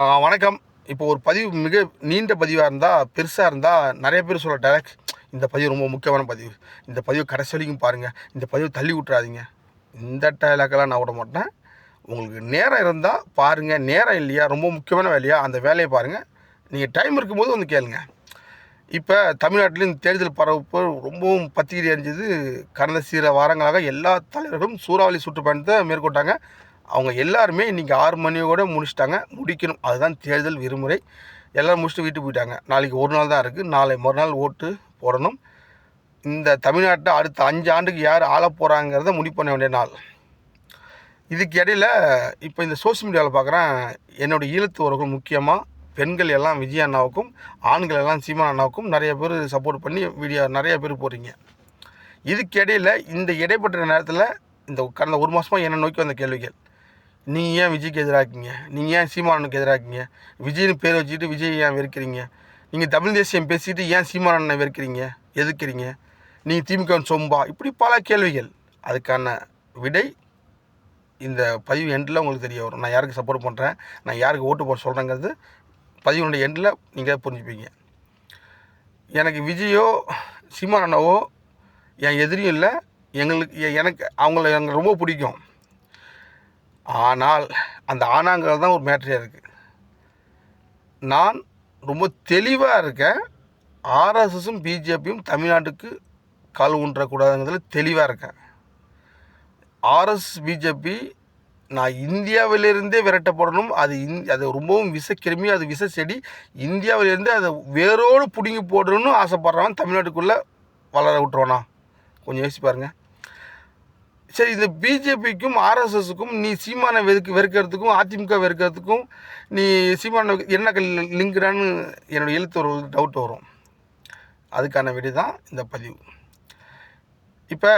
வணக்கம். இப்போ ஒரு பதிவு மிக நீண்ட பதிவா இருந்தா, பெருசா இருந்தா நெறைய பேர் சொல்ற டயலாக், "இந்த பதிவு ரொம்ப முக்கியமான பதிவு. இந்த பதிவு கடைசி வரைக்கும் பாருங்க. இந்த பதிவு தள்ளி விட்டுறாதீங்க." இந்த டயலாக்லாம் நான் விடமாட்டேன். உங்களுக்கு நேரம் இருந்தா பாருங்க. நேரம் இல்லையா, ரொம்ப முக்கியமான வேலையா, அந்த வேலைய பாருங்க. நீங்க டைம் இருக்கும்போது வந்து கேளுங்க. இப்ப தமிழ்நாட்டில இந்த தேர்தல் பரபரப்பு ரொம்பவும் பத்திக்கிட்டு எரிஞ்சது. கடந்த சில வாரங்களாக எல்லா தலைவர்களும் சூறாவளி சுற்றுப்பயணத்த மேற்கொண்டாங்க. அவங்க எல்லாருமே இன்னைக்கு 6 மணியோட முடிச்சுட்டாங்க. முடிக்கணும். அதுதான் தேர்தல் விடுமுறை. எல்லாரும் முடிச்சுட்டு வீட்டுக்கு போயிட்டாங்க. நாளைக்கு ஒரு நாள் தான் இருக்கு. நாளை மறுநாள் ஓட்டு போடணும். இந்த தமிழ்நாட்ட அடுத்த 5 ஆண்டுக்கு யார் ஆளப் போறாங்கிறத முடிவு பண்ண வேண்டிய நாள். இதுக்கு இடையில இப்போ இந்த சோசியல் மீடியாவில் பார்க்குறேன், என்னோட ஈழத்து உறவுகள் முக்கியமா பெண்கள் எல்லாம் விஜய் அண்ணாவுக்கும், ஆண்கள் எல்லாம் சீமான் அண்ணாவுக்கும் நிறைய பேர் சப்போர்ட் பண்ணி வீடியோ நிறைய பேர் போடுறீங்க. இதுக்கு இடையில இந்த இடைப்பட்ட நேரத்தில் இந்த கடந்த ஒரு மாதமாக என்னை நோக்கி வந்த கேள்விகள். நீங்கள் ஏன் விஜய்க்கு எதிராக இருக்கீங்க? நீங்கள் ஏன் சீமானனுக்கு எதிராக இருக்கீங்க? விஜய்னு பேர் வச்சுக்கிட்டு விஜய் ஏன் வெறுக்கிறீங்க? நீங்கள் தமிழ் தேசியம் பேசிக்கிட்டு ஏன் சீமானனை வெறுக்கிறீங்க, எதிர்க்கிறீங்க? நீங்கள் திமுகவின் சொம்பா? இப்படி பல கேள்விகள். அதுக்கான விடை இந்த பதிவு எண்டில் உங்களுக்கு தெரிய வரும். நான் யாருக்கு சப்போர்ட் பண்ணுறேன், நான் யாருக்கு ஓட்டு போட சொல்கிறேங்கிறது பதிவுனுடைய எண்டில் நீங்கள் புரிஞ்சுப்பீங்க. எனக்கு விஜயோ சீமான் அண்ணாவோ என் எதிரியும் இல்லை. எனக்கு அவங்கள எனக்கு ரொம்ப பிடிக்கும். ஆனால் அந்த ஆனாங்கிறது தான் ஒரு மேட்டரியாக இருக்குது. நான் ரொம்ப தெளிவாக இருக்கேன். ஆர்எஸ்எஸும் பிஜேபியும் தமிழ்நாட்டுக்கு கால் ஊன்றக்கூடாதுங்கிறதுல தெளிவாக இருக்கேன். ஆர்எஸ்எஸ் பிஜேபி நான் இந்தியாவிலிருந்தே விரட்டப்படணும். அது ரொம்பவும் விஷக்கிருமி, அது விஷ செடி. இந்தியாவிலேருந்து அதை வேரோடு பிடுங்கி போடணும்னு ஆசைப்பட்றவன் தமிழ்நாட்டுக்குள்ளே வளர விட்டுருவானா? கொஞ்சம் யோசிச்சு பாருங்கள். சரி, இந்த பிஜேபிக்கும் ஆர்எஸ்எஸுக்கும் நீ சீமானை வெறுக்கிறதுக்கும் அதிமுக வெறுக்கிறதுக்கும் நீ சீமானை என்ன லிங்க்டான்னு என்னோடய எழுத்து ஒரு டவுட் வரும். அதுக்கான விடை தான் இந்த பதிவு. இப்போ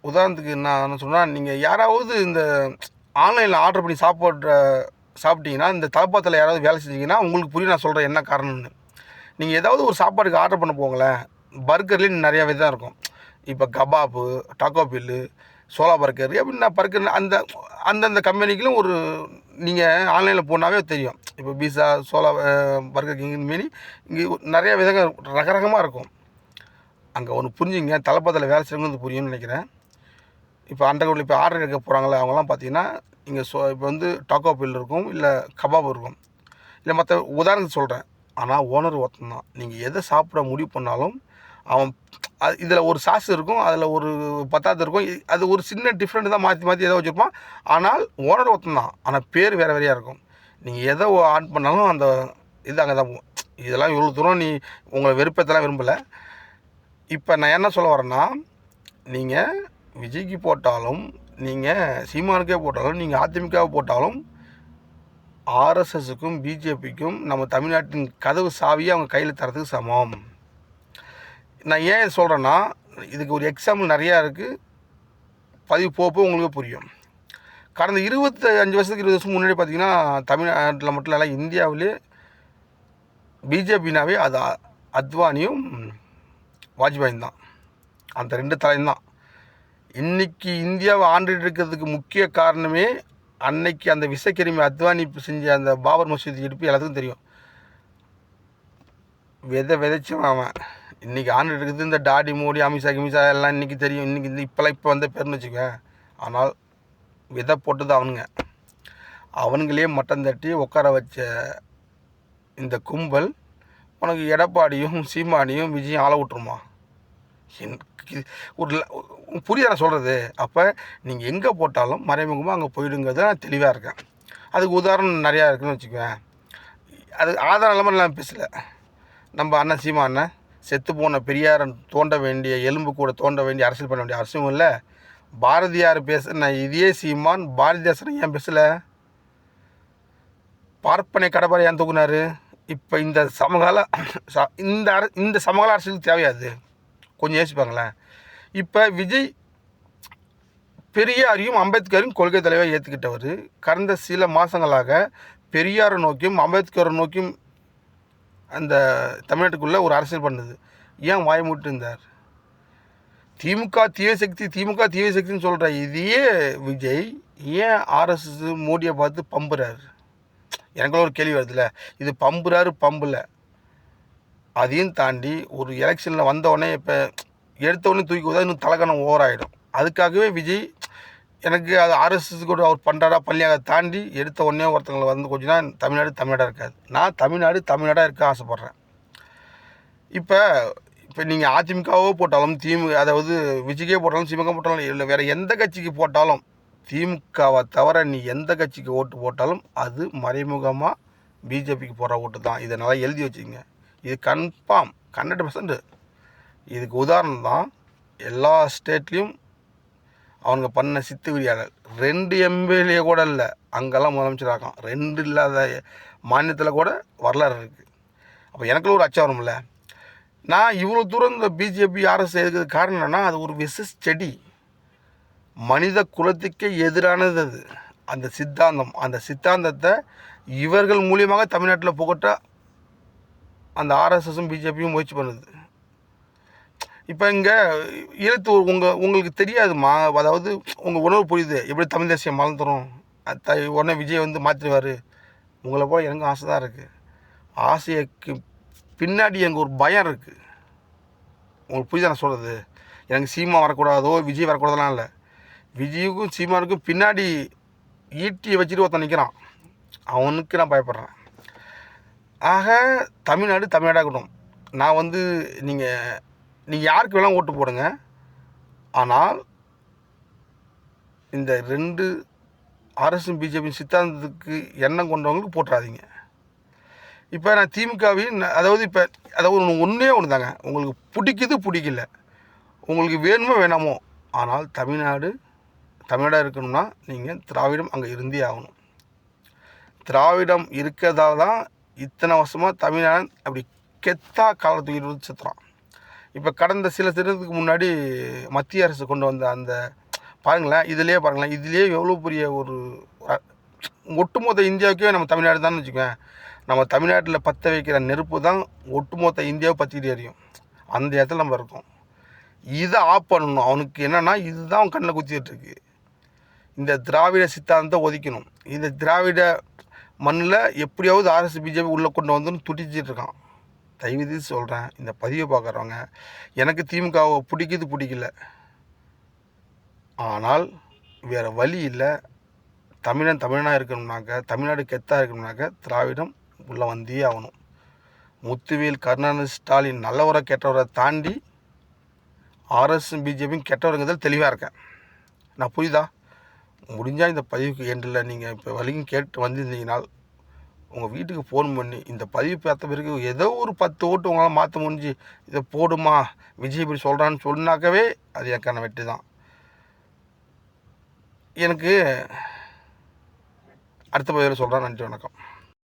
உதாரணத்துக்கு நான் சொன்னால், நீங்கள் யாராவது இந்த ஆன்லைனில் ஆர்டர் பண்ணி சாப்பிட்டீங்கன்னா, இந்த தலப்பாத்தில் யாராவது வேலை செஞ்சீங்கன்னா உங்களுக்கு புரியும் நான் சொல்கிறேன் என்ன காரணம்னு. நீங்கள் ஏதாவது ஒரு சாப்பாடுக்கு ஆர்டர் பண்ண போங்களேன், பர்கர்லேயும் நிறையா விதம் இருக்கும். இப்போ கபாப்பு, டாக்கோ பில்லு, சோலா பர்கர் அப்படின்னு பர்கர் அந்தந்த கம்பெனிக்கும் ஒரு நீங்கள் ஆன்லைனில் போனாவே தெரியும். இப்போ பீஸா, சோலா, பர்கர் கிங் மாரி இங்கே நிறையா விதங்கள் ரகரகமாக இருக்கும். அங்கே ஒன்று புரிஞ்சுங்க, தலப்பாத்தில் வேலை செய்யணும்னு புரியும்னு நினைக்கிறேன். இப்போ அண்டர்கிரவுண்டில் இப்போ ஆர்டர் எடுக்க போகிறாங்களே அவங்களாம் பார்த்தீங்கன்னா, இங்கே இப்போ வந்து டாக்கோ பில் இருக்கும், இல்லை கபாப் இருக்கும், இல்லை மற்ற உதாரணத்துக்கு சொல்கிறேன். ஆனால் ஓனர் ஒருத்தன் தான். நீங்கள் எதை சாப்பிட முடிவு பண்ணாலும் அவன் இதில் ஒரு சாஸ் இருக்கும், அதில் ஒரு பத்தாத்து இருக்கும். அது ஒரு சின்ன டிஃப்ரெண்ட் தான், மாற்றி மாற்றி எதோ வச்சுருப்பான். ஆனால் ஓனர் ஒருத்தன் தான். ஆனால் பேர் வேறு வேறையாக இருக்கும். நீங்கள் எதை ஆன் பண்ணாலும் அந்த இது அங்கே தான் போகும். இதெல்லாம் இவ்வளோ தூரம் உங்களை வெறுப்பத்தெல்லாம் விரும்பலை. இப்போ நான் என்ன சொல்ல வரேன்னா, நீங்கள் விஜய்க்கு போட்டாலும், நீங்கள் சீமானுக்கே போட்டாலும், நீங்கள் அதிமுகவை போட்டாலும், ஆர்எஸ்எஸுக்கும் பிஜேபிக்கும் நம்ம தமிழ்நாட்டின் கதவு சாவியை அவங்க கையில் தரத்துக்கு சமம். நான் ஏன் சொல்கிறேன்னா, இதுக்கு ஒரு எக்ஸாம்பிள் நிறையா இருக்குது. பதிவு போக உங்களுக்கு புரியும். கடந்த 25 வருஷத்துக்கு 20 வருஷம் முன்னாடி பார்த்திங்கன்னா, தமிழ்நாட்டில் மட்டும் இல்லை, இந்தியாவிலே பிஜேபினாவே அது அத்வானியும் வாஜ்பாயும் தான். அந்த 2 தலையும் தான். இன்றைக்கி இந்தியாவை ஆண்டுகிட்டு இருக்கிறதுக்கு முக்கிய காரணமே அன்னைக்கு அந்த விஷக்கிருமி அத்வானி செஞ்ச அந்த பாபர் மசூதி எடுப்பு எல்லாத்துக்கும் தெரியும். விதைச்சவன் அவன். இன்றைக்கி ஆண்டு இருக்குது இந்த டாடி மோடி அமித்ஷா எல்லாம் இன்றைக்கி தெரியும். இன்றைக்கி இப்போ வந்த பேர்னு வச்சுக்கேன். ஆனால் விதை போட்டது அவனுங்களே மட்டம் தட்டி உட்கார வச்ச இந்த கும்பல் உனக்கு எடப்பாடியும் சீமானியும் விஜயும் ஆள விட்டுருமா? ஒரு புரியுதா நான் சொல்கிறது? அப்போ நீங்கள் எங்கே போட்டாலும் மறைமுகமாக அங்கே போயிடுங்கிறது நான் தெளிவாக இருக்கேன். அதுக்கு உதாரணம் நிறையா இருக்குதுன்னு வச்சுக்குவேன். அது ஆதாரம் இல்லாமல் நான் பேசலை. நம்ம அண்ணன் சீமா அண்ணன் செத்து போன பெரியாரன் தோண்ட வேண்டிய எலும்பு கூட தோண்ட வேண்டிய அரசியல் பண்ண வேண்டிய அவசியம் இல்லை. பாரதியார் பேசுன இதே சீமான் பாரதிதாசன் ஏன் பேசலை? பார்ப்பனை கடப்பாரை ஏன் தூக்குனாரு? இப்போ இந்த சமகால அரசியலுக்கு தேவையாது. கொஞ்சம் யோசிப்பாங்களேன். இப்போ விஜய் பெரியாரையும் அம்பேத்கரையும் கொள்கை தலைவராக ஏற்றுக்கிட்டவர். கடந்த சில மாதங்களாக பெரியாரை நோக்கியும் அம்பேத்கரை நோக்கியும் அந்த தமிழ்நாட்டுக்குள்ளே ஒரு அரசியல் பண்ணுது. ஏன் வாய் மூட்டு இருந்தார்? திமுக தீவிர சக்தின்னு சொல்கிற இதையே விஜய் ஏன் ஆர்எஸ்எஸ் மோடியை பார்த்து பம்புறாரு? எனக்குள்ள ஒரு கேள்வி வருதுல்ல, இது பம்புறாரு பம்பில். அதையும் தாண்டி ஒரு எலெக்ஷனில் வந்தவுடனே இப்போ எடுத்தவுடனே தூக்கி விதா இன்னும் தலைக்கணம் ஓவராகிடும். அதுக்காகவே விஜய் எனக்கு அது ஆர்எஸ்எஸ் கூட அவர் பண்ணுறாரா பண்ணலையா தாண்டி எடுத்த உடனே ஒருத்தங்களை வந்து கொஞ்சம் நாள் தமிழ்நாடாக இருக்காது. நான் தமிழ்நாடாக இருக்க ஆசைப்பட்றேன். இப்போ இப்போ நீங்கள் அதிமுகவோ போட்டாலும் அதாவது விஜய்க்கே போட்டாலும் திமுக போட்டாலும் இல்லை வேறு எந்த கட்சிக்கு போட்டாலும் திமுகவை தவிர நீ எந்த கட்சிக்கு ஓட்டு போட்டாலும் அது மறைமுகமாக பிஜேபிக்கு போடுற ஓட்டு தான். இதை நல்லா எழுதி வச்சுக்கோங்க. இது கன்ஃபார்ம் 100%. இதுக்கு உதாரணம் தான் எல்லா ஸ்டேட்லேயும் அவங்க பண்ண சித்து விரியாளர் 2 எம்எல்ஏ கூட இல்லை, அங்கெல்லாம் முதலமைச்சர் ஆகும். 2 இல்லாத மாநிலத்தில் கூட வரலாறு இருக்குது. அப்போ எனக்குள்ள ஒரு அச்சம் வரும்ல. நான் இவ்வளோ தூரம் இந்த பிஜேபி ஆர்எஸ் எதுக்கு காரணம் என்னென்னா, அது ஒரு செடி, மனித குலத்துக்கே எதிரானது அது. அந்த சித்தாந்தத்தை இவர்கள் மூலியமாக தமிழ்நாட்டில் புகட்ட அந்த ஆர்எஸ்எஸும் பிஜேபியும் முயற்சி பண்ணுது. இப்போ இங்கே எழுத்து உங்களுக்கு தெரியாதுமா, அதாவது உங்கள் உணர்வு புரியுது எப்படி தமிழ் தேசியம் மறந்துடும், உடனே விஜய் வந்து மாற்றிடுவார். உங்களை போல் எனக்கும் ஆசை தான் இருக்குது. ஆசைக்கு பின்னாடி எனக்கு ஒரு பயம் இருக்குது. உங்களுக்கு புரியுதா நான் சொல்கிறது? எனக்கு சீமா வரக்கூடாதோ விஜய் வரக்கூடாதெல்லாம் இல்லை. விஜய்க்கும் சீமானுக்கும் பின்னாடி ஈட்டியை வச்சுட்டு ஒருத்தன் நிற்கிறான், அவனுக்கு நான் பயப்படுறேன். ஆக தமிழ்நாடாக இருக்கட்டும். நான் வந்து நீங்கள் யாருக்கு வேணால் ஓட்டு போடுங்க, ஆனால் இந்த 2 ஆர்எஸும் பிஜேபி சித்தாந்தத்துக்கு எண்ணம் கொண்டவங்களுக்கு போட்டுறாதீங்க. இப்போ நான் திமுகவையும் அதாவது ஒன்றே ஒன்று தாங்க, உங்களுக்கு பிடிக்கல, உங்களுக்கு வேணுமோ வேணாமோ, ஆனால் தமிழ்நாடாக இருக்கணும்னா நீங்கள் திராவிடம் அங்கே இருந்தே ஆகணும். திராவிடம் இருக்கிறதால தான் இத்தனை வருஷமாக தமிழ்நாடு அப்படி கெத்தா காலத்துக்கு சுற்றுறான். இப்போ கடந்த சில தினத்துக்கு முன்னாடி மத்திய அரசு கொண்டு வந்த அந்த பாருங்களேன், இதிலே எவ்வளோ பெரிய ஒரு ஒட்டுமொத்த இந்தியாவுக்கே நம்ம தமிழ்நாடு தான் வச்சுக்கோங்க. நம்ம தமிழ்நாட்டில் பற்ற வைக்கிற நெருப்பு தான் ஒட்டுமொத்த இந்தியாவை பற்றிக்கிட்டு எரியும். அந்த இடத்துல நம்ம இருக்கோம். இதை ஆஃப் பண்ணணும். அவனுக்கு என்னென்னா இதுதான் அவன் கண்ணில் குத்திட்டு இருக்கு. இந்த திராவிட சித்தாந்தத்தை ஒதுக்கணும். இந்த திராவிட மண்ணில் எப்படியாவது ஆர்எஸ் பிஜேபி உள்ளே கொண்டு வந்துன்னு துடிச்சிட்டு இருக்கான். தயவுது சொல்கிறேன், இந்த பதிவை பார்க்குறவங்க, எனக்கு திமுகவை பிடிக்கல, ஆனால் வேறு வழி இல்லை. தமிழனாக இருக்கணும்னாக்க, தமிழ்நாடு கெத்தாக இருக்கணும்னாக்க திராவிடம் உள்ளே வந்தே ஆகணும். முத்துவேல், கருணாநிதி, ஸ்டாலின் நல்லவரை கெட்டவரை தாண்டி ஆர்எஸும் பிஜேபியும் கெட்டவருங்கிறதில் தெளிவாக இருக்கேன். நான் புரியுதா? முடிஞ்சால் இந்த பதிவுக்கு எண்டில் நீங்கள் இப்போ வரைக்கும் கேட்டு வந்திருந்தீங்கனால் உங்கள் வீட்டுக்கு ஃபோன் பண்ணி இந்த பதிவு பார்த்த பிறகு ஏதோ ஒரு 10 ஓட்டு உங்களால் மாற்ற முடிஞ்சு இதை போடுமா விஜய் இப்படி சொல்கிறான்னு சொன்னாக்கவே அது எனக்கான வெற்றி தான். எனக்கு அடுத்த பதிவில் சொல்கிறேன். நன்றி, வணக்கம்.